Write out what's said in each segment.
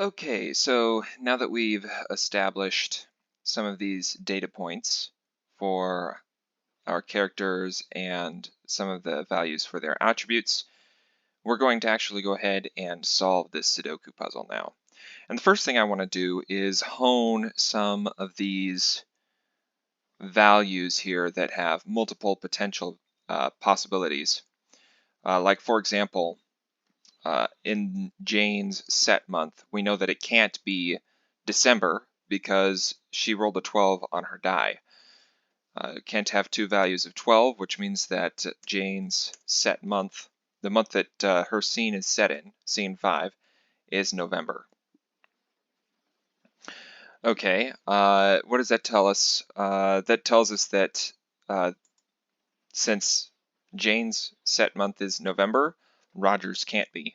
Okay, so now that we've established some of these data points for our characters and some of the values for their attributes, we're going to actually go ahead and solve this Sudoku puzzle now. And the first thing I want to do is hone some of these values here that have multiple potential possibilities. Like for example, in Jane's set month, we know that it can't be December because she rolled a 12 on her die. It can't have two values of 12, which means that Jane's set month, the month that her scene is set in, scene 5, is November. Okay, what does that tell us? That tells us that since Jane's set month is November, Roger's can't be.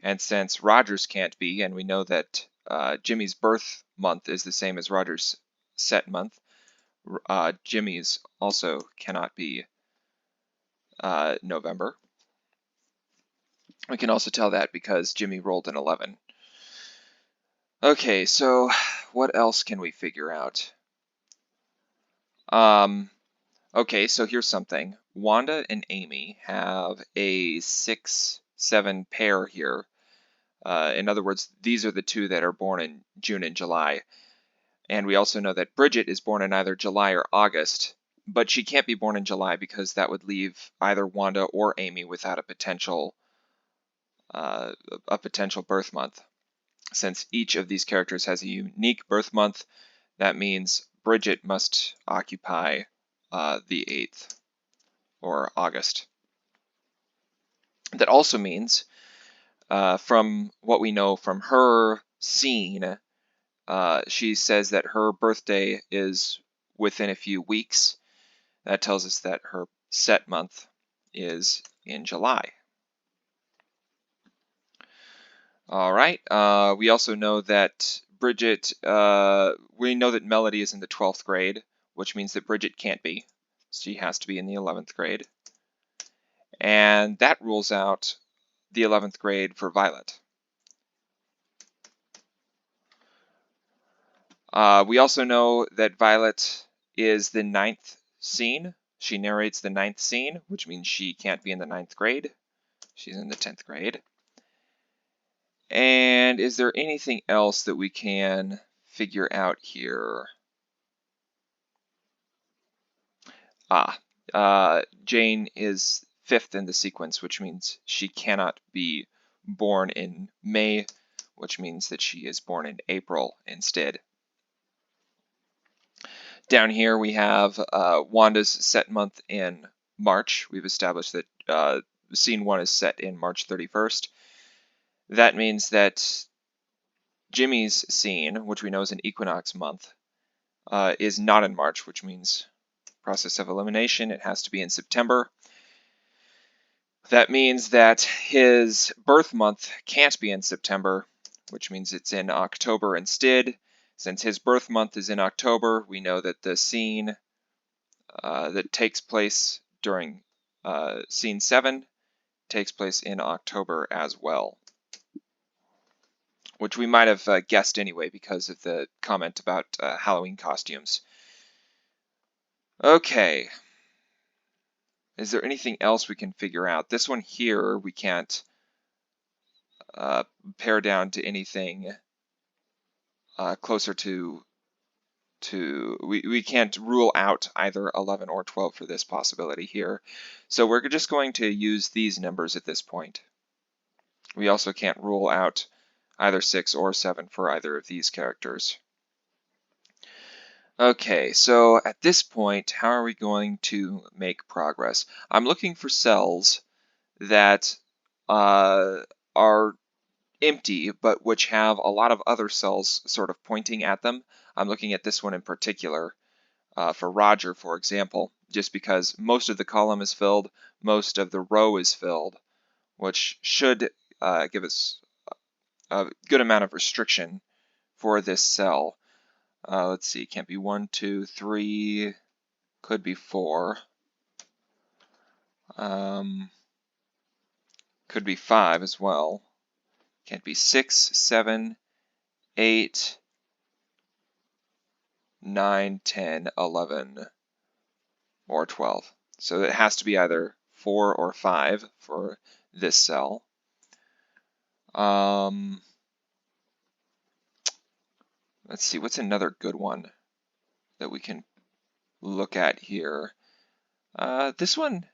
And since Roger's can't be, and we know that Jimmy's birth month is the same as Roger's set month, Jimmy's also cannot be November. We can also tell that because Jimmy rolled an 11. Okay, so what else can we figure out? Okay, so here's something. Wanda and Amy have a 6-7 pair here. In other words, these are the two that are born in June and July. And we also know that Bridget is born in either July or August, but she can't be born in July because that would leave either Wanda or Amy without a potential birth month. Since each of these characters has a unique birth month, that means Bridget must occupy the 8th, or August. That also means, from what we know from her scene, she says that her birthday is within a few weeks. That tells us that her set month is in July. All right, we also know that Bridget, we know that Melody is in the 12th grade, which means that Bridget can't be. She has to be in the 11th grade. And that rules out the 11th grade for Violet. We also know that Violet is the 9th scene. She narrates the 9th scene, which means she can't be in the 9th grade. She's in the 10th grade. And is there anything else that we can figure out here? Jane is 5th in the sequence, which means she cannot be born in May, which means that she is born in April instead. Down here we have Wanda's set month in March. We've established that scene 1 is set in March 31st. That means that Jimmy's scene, which we know is an equinox month, is not in March, which means process of elimination, it has to be in September. That means that his birth month can't be in September, which means it's in October instead. Since his birth month is in October, we know that the scene that takes place during scene 7 takes place in October as well, which we might have guessed anyway because of the comment about Halloween costumes. Okay. Is there anything else we can figure out? This one here we can't pare down to anything closer to we can't rule out either 11 or 12 for this possibility here. So we're just going to use these numbers at this point. We also can't rule out either 6 or 7 for either of these characters. Okay, so at this point, how are we going to make progress? I'm looking for cells that are empty, but which have a lot of other cells sort of pointing at them. I'm looking at this one in particular for Roger, for example, just because most of the column is filled, most of the row is filled, which should give us a good amount of restriction for this cell. Let's see, can't be 1, 2, 3, could be 4. Could be 5 as well. Can't be 6, 7, 8, 9, 10, 11, or 12. So it has to be either 4 or 5 for this cell. Let's see, what's another good one that we can look at here? This one,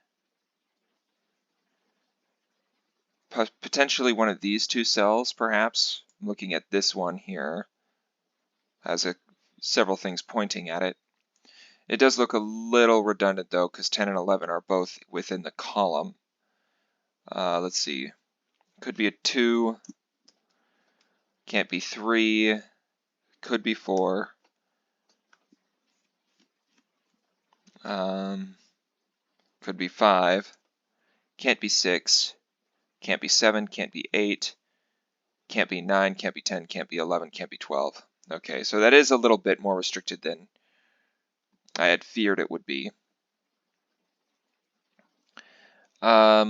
potentially one of these two cells, perhaps. I'm looking at this one here. Has several things pointing at it. It does look a little redundant though, because 10 and 11 are both within the column. Let's see. Could be a 2. Can't be 3. Could be 4. Could be 5. Can't be 6. Can't be 7. Can't be 8. Can't be 9. Can't be 10. Can't be 11. Can't be 12. Okay, so that is a little bit more restricted than I had feared it would be. How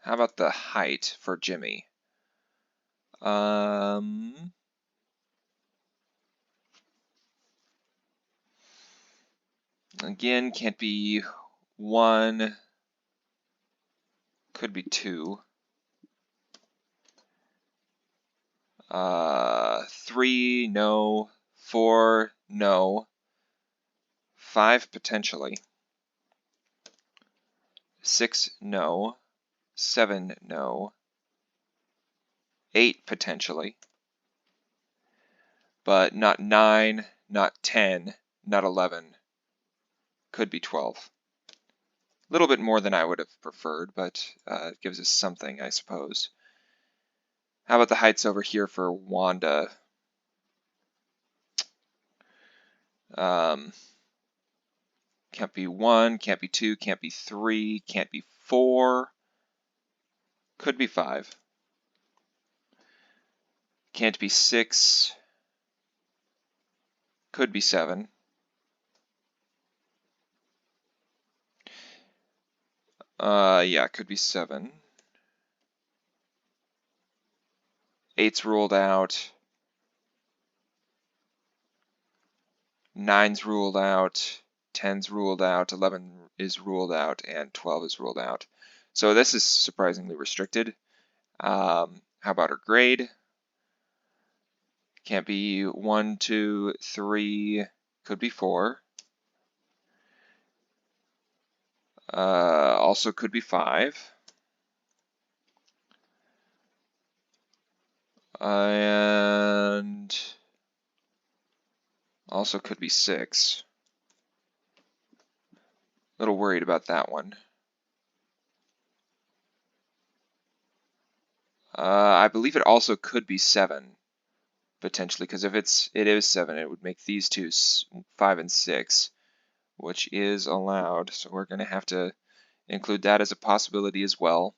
about the height for Jimmy? Again, can't be 1. Could be 2. 3, no. 4, no. 5, potentially. 6, no. 7, no. 8, potentially. But not 9, not 10, not 11. Could be 12. A little bit more than I would have preferred, but it gives us something, I suppose. How about the heights over here for Wanda? Can't be 1, can't be 2, can't be 3, can't be 4. Could be 5. Can't be 6. Could be 7. Yeah, could be 7. 8's ruled out. 9's ruled out. 10's ruled out. 11 is ruled out, and 12 is ruled out. So this is surprisingly restricted. How about her grade? Can't be 1, 2, 3. Could be 4. Also could be 5. And also could be 6. A little worried about that one. I believe it also could be 7, potentially, because if it is 7, it would make these two 5 and 6, which is allowed. So we're going to have to include that as a possibility as well.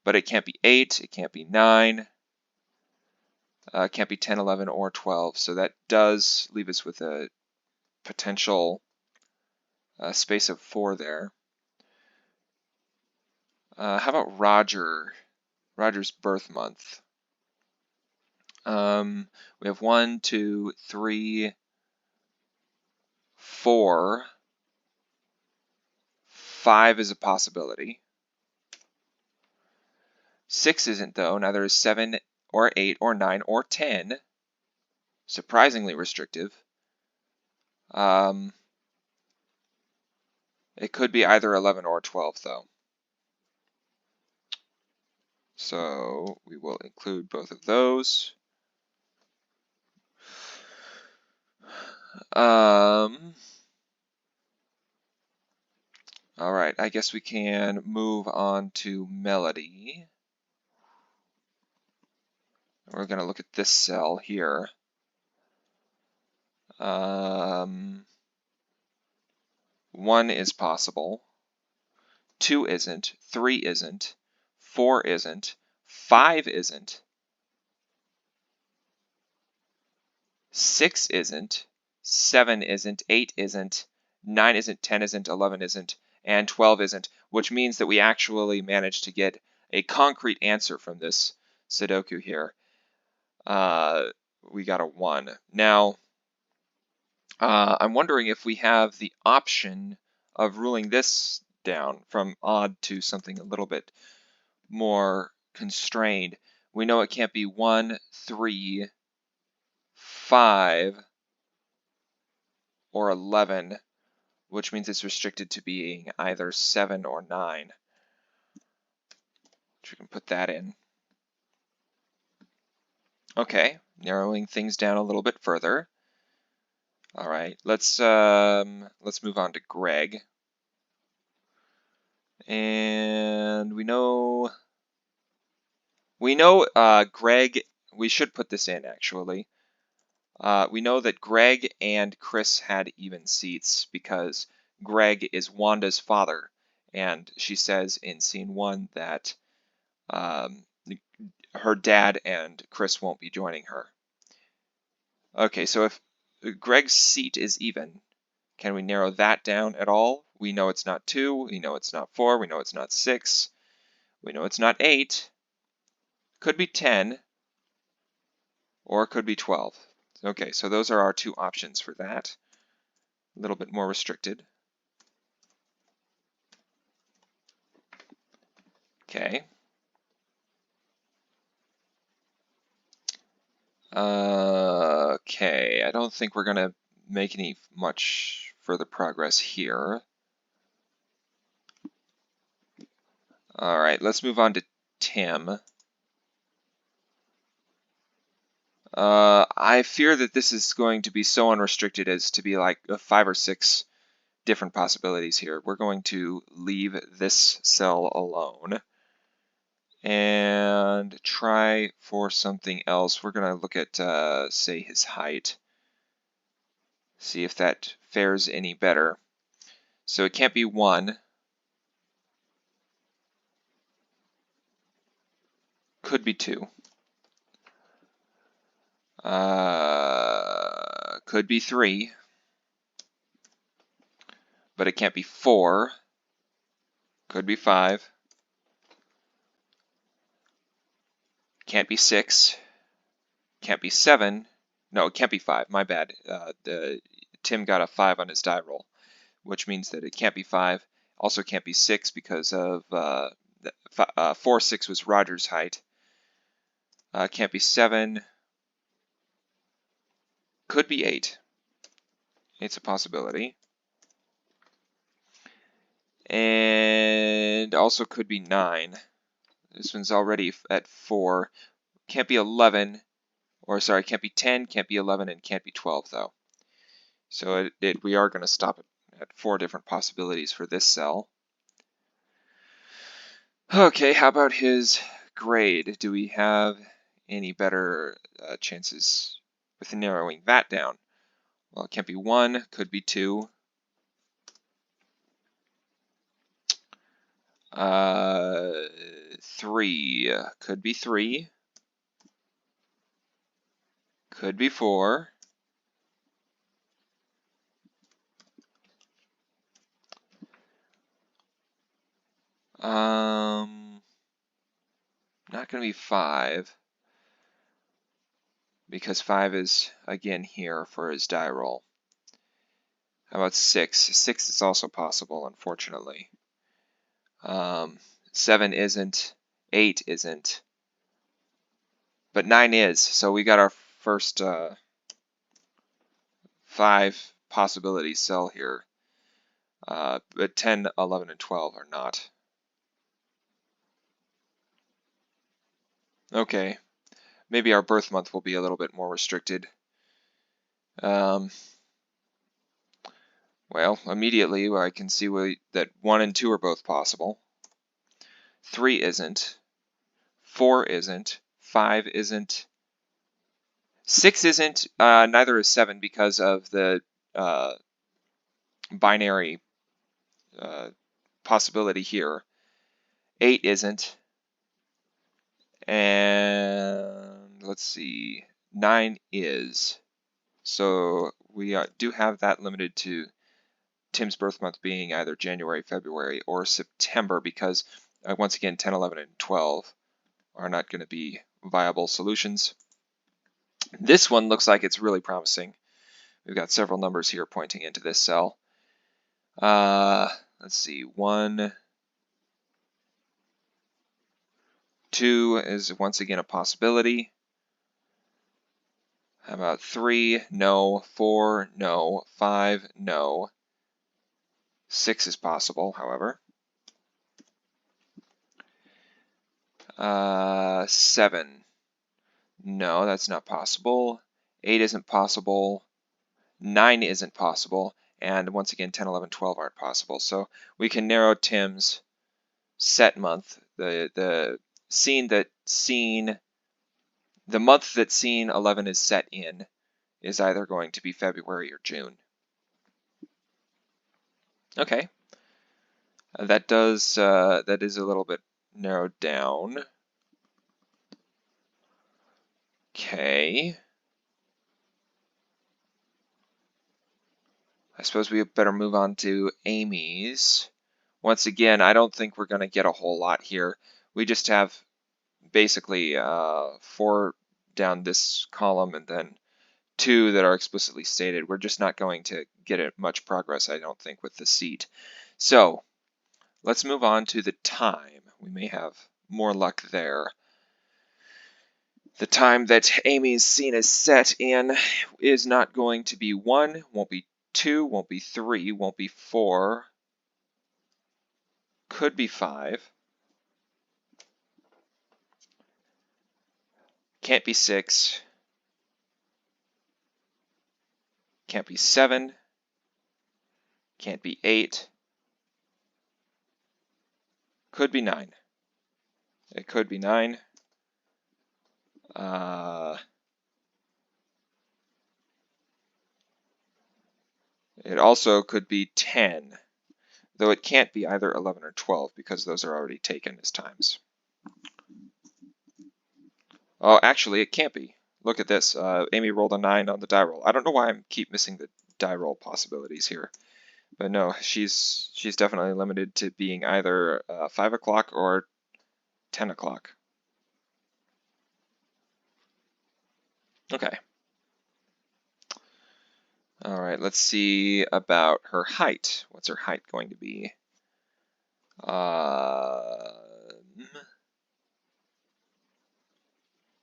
But it can't be 8, it can't be 9, it can't be 10, 11, or 12. So that does leave us with a potential space of 4 there. How about Roger's birth month? We have 1, 2, 3, 4. 5 is a possibility. 6 isn't though, neither is 7 or 8 or 9 or 10. Surprisingly restrictive. It could be either 11 or 12 though. So we will include both of those. All right, I guess we can move on to Melody. We're going to look at this cell here. 1 is possible. 2 isn't. 3 isn't. 4 isn't. 5 isn't. 6 isn't. 7 isn't. 8 isn't. 9 isn't. 10 isn't. 11 isn't. And 12 isn't, which means that we actually managed to get a concrete answer from this Sudoku here. We got a 1. Now, I'm wondering if we have the option of ruling this down from odd to something a little bit more constrained. We know it can't be 1, 3, 5, or 11, which means it's restricted to being either 7 or 9. Which we can put that in. Okay, narrowing things down a little bit further. All right, let's move on to Greg. And we know Greg, we should put this in actually. We know that Greg and Chris had even seats because Greg is Wanda's father, and she says in scene 1 that her dad and Chris won't be joining her. Okay, so if Greg's seat is even, can we narrow that down at all? We know it's not 2, we know it's not 4, we know it's not 6, we know it's not 8, could be 10, or it could be 12. Okay, so those are our 2 options for that. A little bit more restricted. Okay. Okay, I don't think we're gonna make any much further progress here. All right, let's move on to Tim. I fear that this is going to be so unrestricted as to be like 5 or 6 different possibilities here. We're going to leave this cell alone and try for something else. We're going to look at, say, his height. See if that fares any better. So it can't be 1. Could be 2. Could be 3. But it can't be 4. Could be 5. Can't be 6. Can't be 7. No, it can't be 5. My bad. Tim got a 5 on his die roll, which means that it can't be 5. Also can't be 6 because of 4, 6 was Roger's height. Can't be 7. Could be 8. It's a possibility. And also could be 9. This one's already at 4. Can't be 11. Or sorry, can't be 10, can't be 11, and can't be 12 though. So we are going to stop at 4 different possibilities for this cell. Okay, how about his grade? Do we have any better chances with narrowing that down? Well, it can't be 1, could be 2. 3, could be 3. Could be 4. Not going to be 5. Because 5 is, again, here for his die roll. How about 6? 6 is also possible, unfortunately. 7 isn't. 8 isn't. But 9 is. So we got our first 5 possibilities cell here. But 10, 11, and 12 are not. Okay. Maybe our birth month will be a little bit more restricted. Well, immediately I can see that 1 and 2 are both possible. 3 isn't. 4 isn't. 5 isn't. 6 isn't. Neither is 7 because of the binary possibility here. 8 isn't. And let's see. 9 is. So we do have that limited to Tim's birth month being either January, February, or September because, once again, 10, 11, and 12 are not going to be viable solutions. This one looks like it's really promising. We've got several numbers here pointing into this cell. Let's see, 1, 2 is once again a possibility. How about 3? No. 4? No. 5? No. 6 is possible, however. 7. No, that's not possible. 8 isn't possible. 9 isn't possible. And once again, 10, 11, 12 aren't possible. So we can narrow Tim's set month, the month that scene 11 is set in is either going to be February or June. Okay, that is a little bit narrowed down. Okay, I suppose we better move on to Amy's. Once again, I don't think we're going to get a whole lot here. We just have basically 4 down this column and then 2 that are explicitly stated. We're just not going to get much progress, I don't think, with the seat. So let's move on to the time. We may have more luck there. The time that Amy's scene is set in is not going to be 1, won't be 2, won't be 3, won't be 4, could be 5, can't be 6, can't be 7, can't be 8, could be 9. It could be 9. It also could be 10, though it can't be either 11 or 12 because those are already taken as times. Oh, actually, it can't be. Look at this. Amy rolled a 9 on the die roll. I don't know why I keep missing the die roll possibilities here. But no, she's definitely limited to being either 5 o'clock or 10 o'clock. Okay. All right, let's see about her height. What's her height going to be?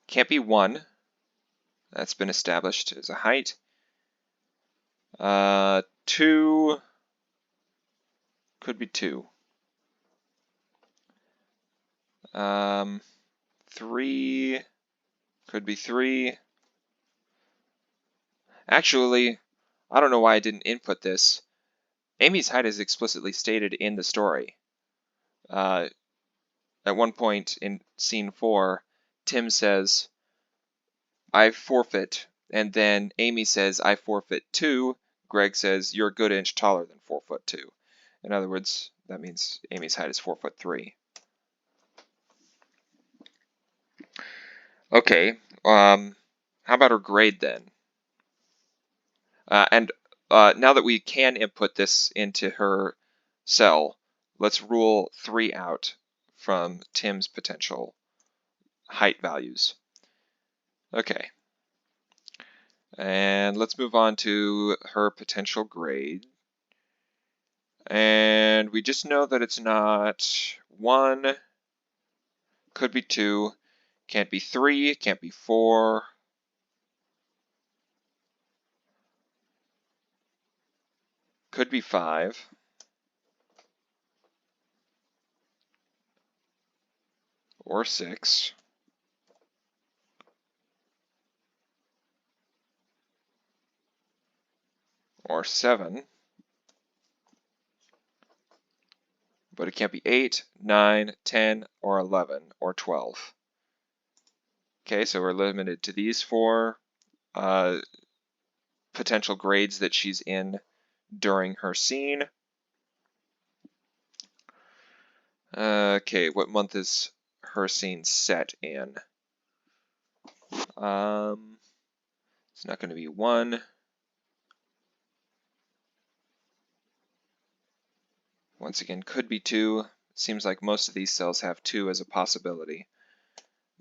Can't be 1. That's been established as a height. 2 could be 2. 3 could be 3. Actually, I don't know why I didn't input this. Amy's height is explicitly stated in the story. At one point in scene 4, Tim says, I forfeit, and then Amy says, I forfeit too. Greg says, you're a good inch taller than 4'2". In other words, that means Amy's height is 4'3". Okay, how about her grade then? Now that we can input this into her cell, let's rule 3 out from Tim's potential height values. Okay. And let's move on to her potential grade. And we just know that it's not 1, could be 2, can't be 3, can't be 4, could be 5, or 6, or 7, but it can't be 8, 9, 10, or 11, or 12. Okay, so we're limited to these 4 potential grades that she's in during her scene. Okay, what month is her scene set in? It's not going to be 1. Once again, could be 2. It seems like most of these cells have 2 as a possibility.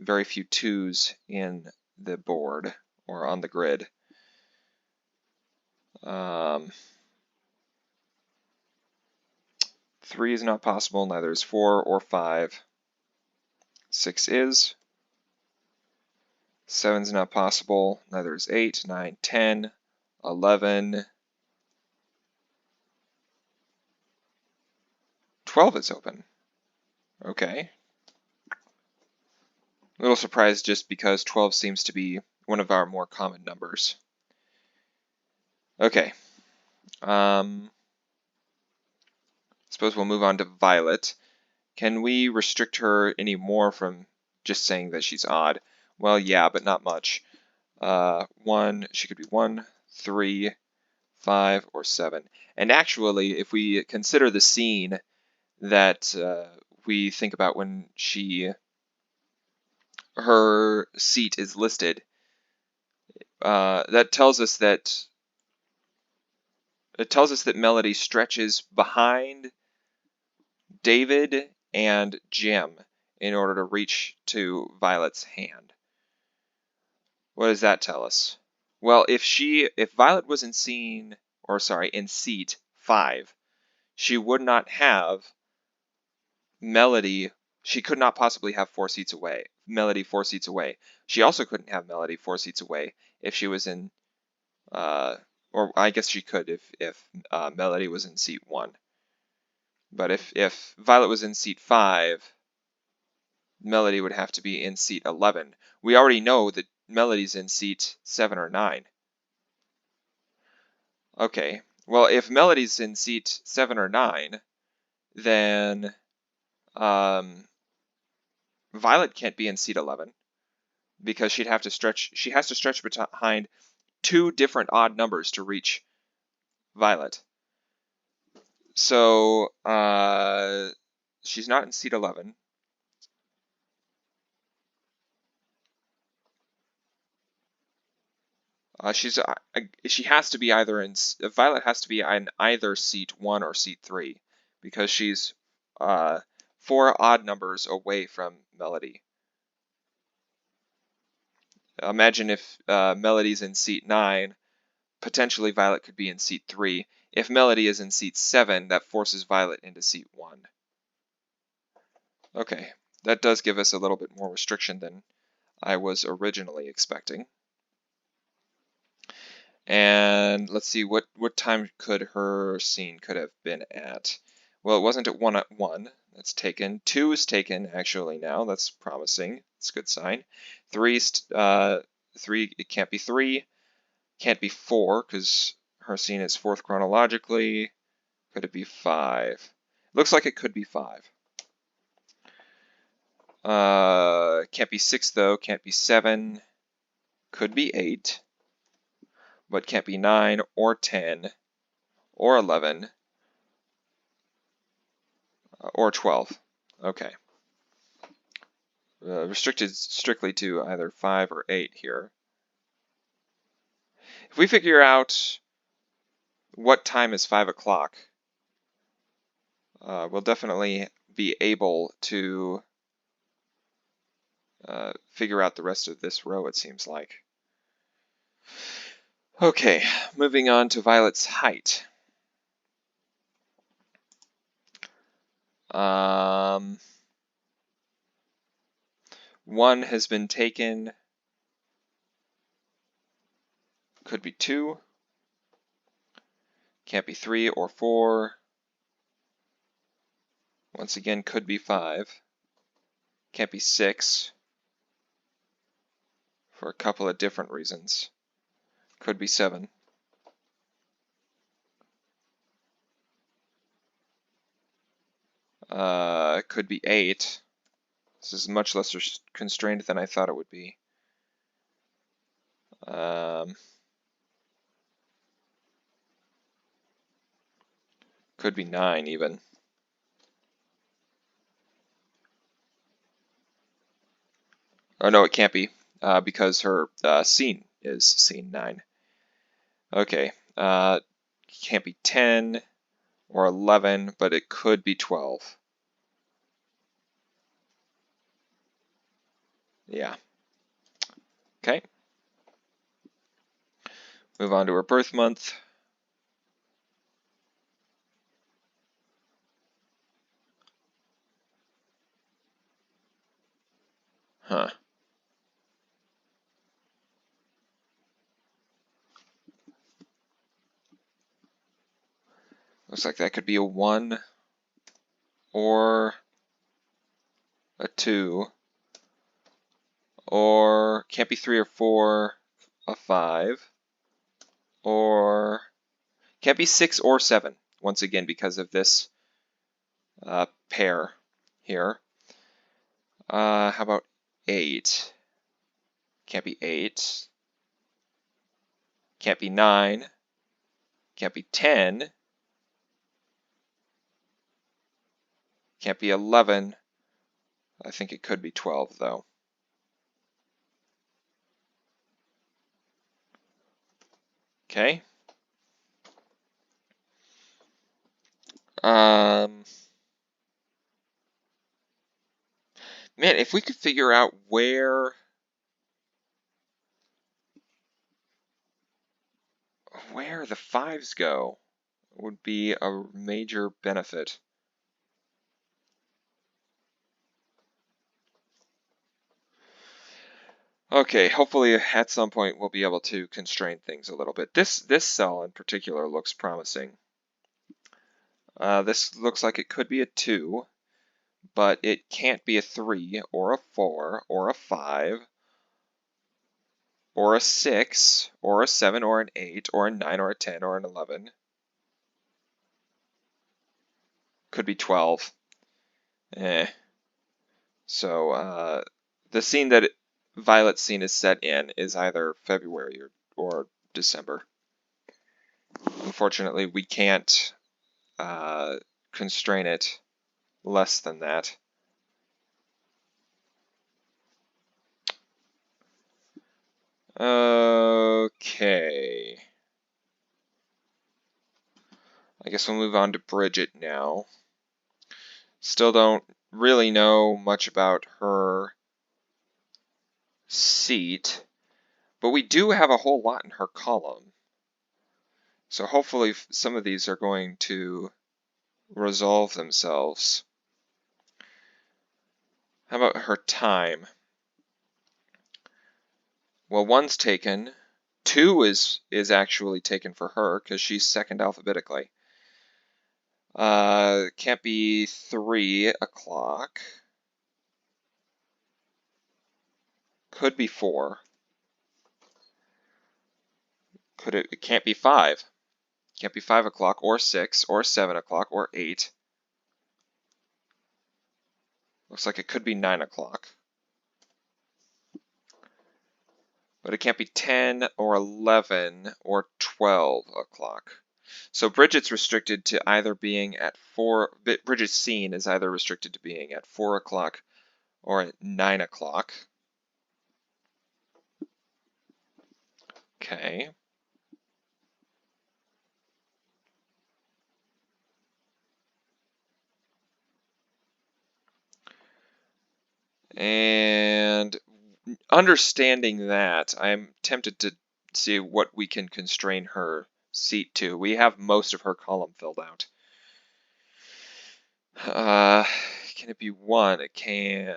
very few 2s in the board or on the grid. 3 is not possible, neither is 4 or 5. 6 is. 7 is not possible, neither is 8, 9, 10, 11. 12 is open. Okay. A little surprised just because 12 seems to be one of our more common numbers. Okay. Suppose we'll move on to Violet. Can we restrict her any more from just saying that she's odd? Well, yeah, but not much. She could be 1, 3, 5, or 7. And actually, if we consider the scene that we think about when her seat is listed, that tells us that Melody stretches behind David and Jim in order to reach to Violet's hand. What does that tell us? Well, if Violet was in seat 5, she would not have Melody. She could not possibly have Melody 4 seats away. She also couldn't have Melody 4 seats away if she was in, or I guess she could if Melody was in seat 1. But if Violet was in seat 5, Melody would have to be in seat 11. We already know that Melody's in seat 7 or 9. Okay, well, if Melody's in seat 7 or 9, then Violet can't be in seat 11 because she has to stretch behind 2 different odd numbers to reach Violet. So she's not in seat 11. She has to be Violet has to be in either seat 1 or seat 3 because she's 4 odd numbers away from Melody. Imagine if Melody's in seat 9, potentially Violet could be in seat 3. If Melody is in seat 7, that forces Violet into seat 1. Okay, that does give us a little bit more restriction than I was originally expecting. And let's see, what time could her scene could have been at? Well, it wasn't at 1. That's taken. 2 is taken actually now. That's promising. It's a good sign. 3, it can't be 3. Can't be 4 because her scene is 4th chronologically. Could it be 5? Looks like it could be 5. Can't be 6 though. Can't be 7. Could be 8. But can't be 9 or 10 or 11 or 12. Okay. Restricted strictly to either 5 or 8 here. If we figure out what time is 5 o'clock, we'll definitely be able to figure out the rest of this row, it seems like. Okay, moving on to Violet's height. 1 has been taken. Could be 2. Can't be 3 or 4. Once again, could be 5. Can't be 6 for a couple of different reasons. Could be 7. Could be 8. This is much less constrained than I thought it would be. Could be 9 even. Or no, it can't be, because her scene is scene 9. Okay, can't be 10 or 11, but it could be 12. Yeah. Okay. Move on to her birth month. Huh. Looks like that could be a 1 or a 2, or can't be 3 or 4, a 5, or can't be 6 or 7, once again because of this pair here. How about 8? Can't be 8. Can't be 9. Can't be 10. Can't be 11. I think it could be 12, though. Okay. Man, if we could figure out where the 5s go, would be a major benefit. Okay, hopefully at some point we'll be able to constrain things a little bit. This cell in particular looks promising. This looks like it could be a 2, but it can't be a 3 or a 4 or a 5 or a 6 or a 7 or an 8 or a 9 or a 10 or an 11. Could be 12. So the scene that Violet's scene is set in is either February or December. Unfortunately, we can't constrain it less than that. Okay. I guess we'll move on to Bridget now. Still don't really know much about her seat, but we do have a whole lot in her column. So hopefully some of these are going to resolve themselves. How about her time? Well, 1's taken. 2 is actually taken for her because she's second alphabetically. Can't be 3 o'clock. Could be 4. It can't be 5. Can't be 5 o'clock or 6 or 7 o'clock or 8. Looks like it could be 9 o'clock. But it can't be 10 or 11 or 12 o'clock. So Bridget's restricted to either being at 4. Bridget's scene is either restricted to being at 4 o'clock or at 9 o'clock. Okay. And understanding that, I'm tempted to see what we can constrain her seat to. We have most of her column filled out. Can it be 1? It can,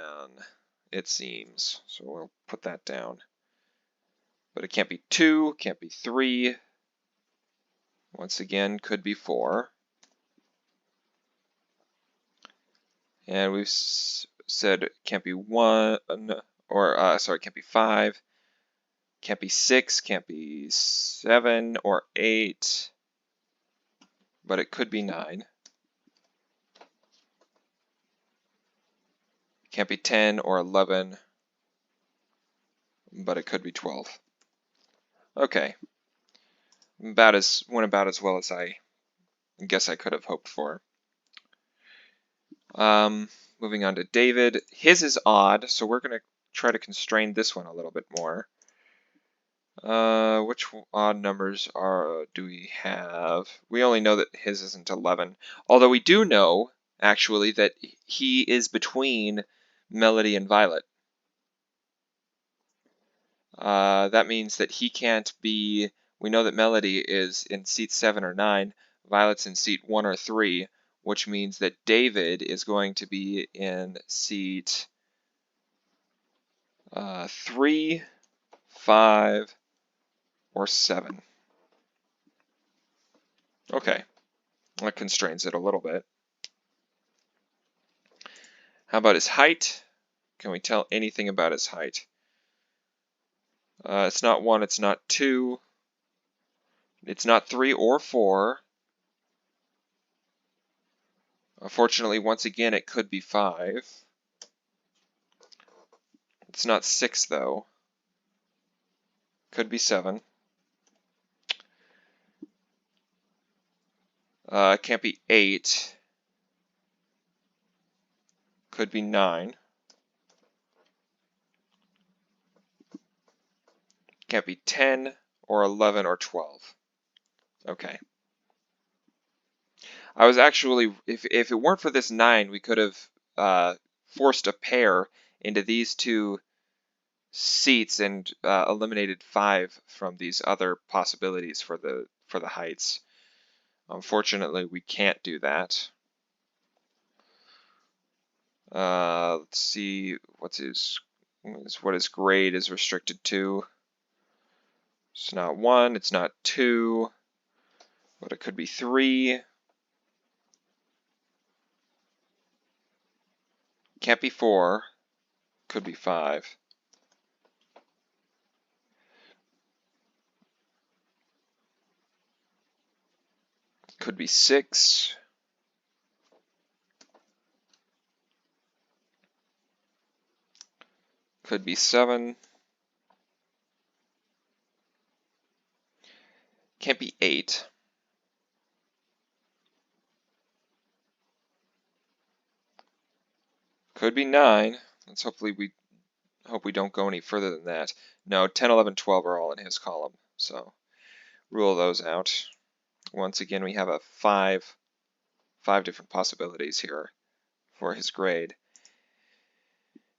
it seems. So we'll put that down. But it can't be 2, can't be 3. Once again, could be 4. And we've said it can't be 1, or sorry, can't be 5. Can't be 6, can't be 7 or 8, but it could be 9. Can't be 10 or 11, but it could be 12. Okay. Went about as well as I guess I could have hoped for. Moving on to David. His is odd, so we're going to try to constrain this one a little bit more. Which odd numbers do we have? We only know that his isn't 11. Although we do know, actually, that he is between Melody and Violet. that means that he can't be, we know that Melody is in seat 7 or 9, Violet's in seat 1 or 3, which means that David is going to be in seat 3, 5, or 7. Okay, that constrains it a little bit. How about his height? Can we tell anything about his height? It's not 1, it's not 2, it's not 3 or 4. Unfortunately, once again, it could be 5. It's not 6, though. Could be 7. Can't be 8. Could be 9. Can't be 10 or 11 or 12. Okay. I was actually, if it weren't for this 9, we could have forced a pair into these two seats and eliminated 5 from these other possibilities for the heights. Unfortunately, we can't do that. Let's see what his grade is restricted to. It's not 1, it's not 2, but it could be 3. Can't be 4. Could be 5. Could be 6. Could be 7. Can't be 8. Could be 9. Let's hope we don't go any further than that. No, 10, 11, 12 are all in his column, so rule those out. Once again, we have a 5 different possibilities here for his grade.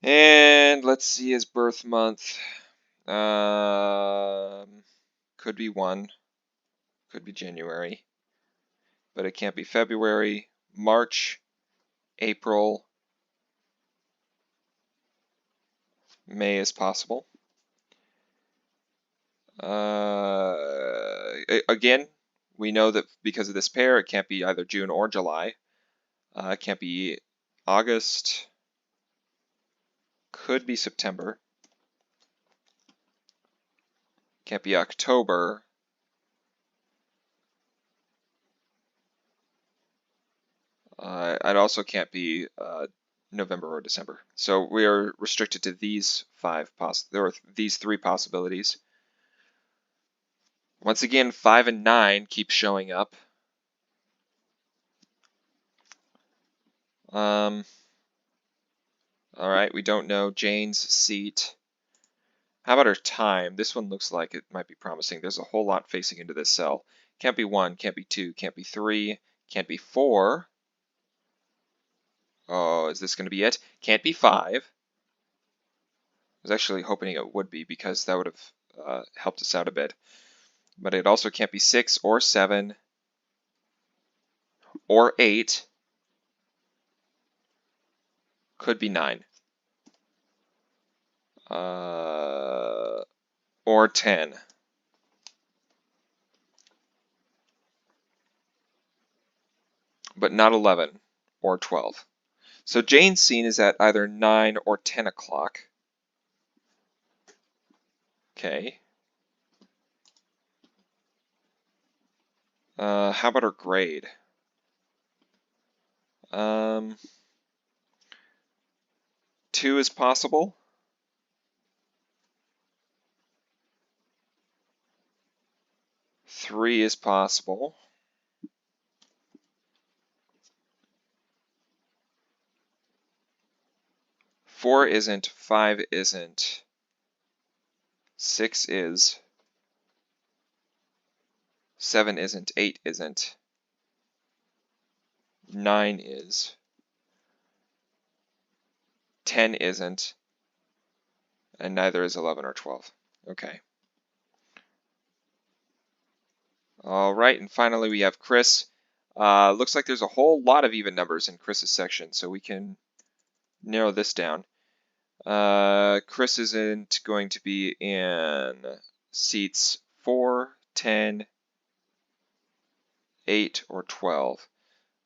And let's see his birth month. Could be 1. Could be January. But it can't be February, March, April, May is possible. Again, we know that because of this pair, it can't be either June or July. It can't be August. Could be September. Can't be October. It also can't be November or December. So we are restricted to these these 3 possibilities. Once again, 5 and 9 keep showing up. All right, we don't know Jane's seat. How about her time? This one looks like it might be promising. There's a whole lot facing into this cell. Can't be 1, can't be 2, can't be 3, can't be 4. Oh, is this going to be it? Can't be 5. I was actually hoping it would be because that would have helped us out a bit. But it also can't be 6 or 7 or 8. Could be 9. Or 10. But not 11 or 12. So Jane's scene is at either 9 or 10 o'clock. Okay. How about her grade? 2 is possible. 3 is possible. 4 isn't, 5 isn't, 6 is, 7 isn't, 8 isn't, 9 is, 10 isn't, and neither is 11 or 12. Okay. All right, and finally we have Chris. Looks like there's a whole lot of even numbers in Chris's section, so we can narrow this down. Chris isn't going to be in seats 4, 10, 8, or 12,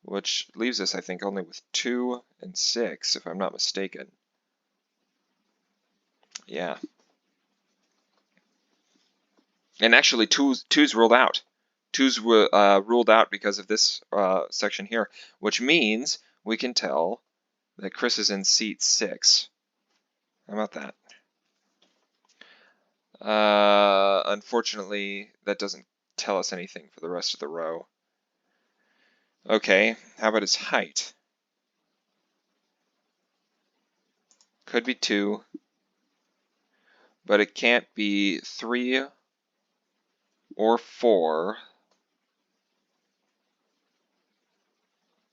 which leaves us, I think, only with 2 and 6, if I'm not mistaken. Yeah. And actually, two's ruled out. Two's ruled out because of this section here, which means we can tell that Chris is in seat 6. How about that? Unfortunately, that doesn't tell us anything for the rest of the row. Okay, how about his height? Could be 2, but it can't be 3 or 4.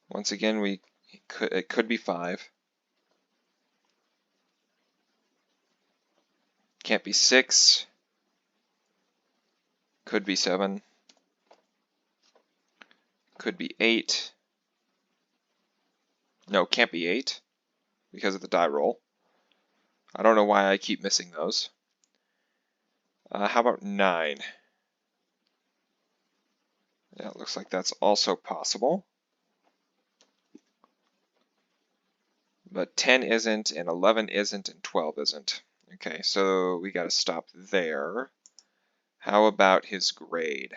Once again, it could be 5. Can't be 6. Could be 7. Could be 8. No, can't be 8 because of the die roll. I don't know why I keep missing those. How about 9? Yeah, it looks like that's also possible. But 10 isn't, and 11 isn't, and 12 isn't. Okay, so we got to stop there. How about his grade?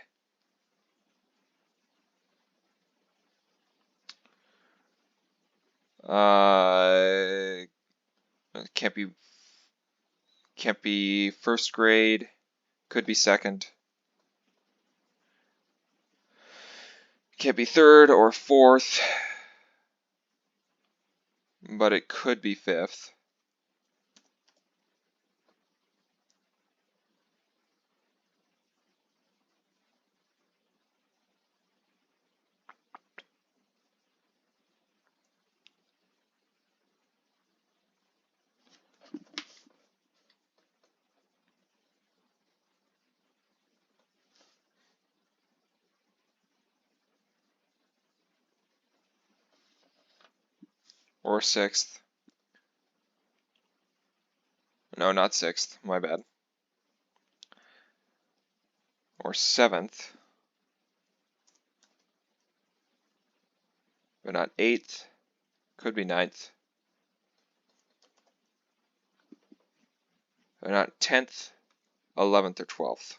Can't be first grade. Could be second. Can't be third or fourth, but it could be fifth. Or sixth. No, not sixth. My bad. Or seventh. But not eighth. Could be ninth. But not 10th, 11th, or 12th.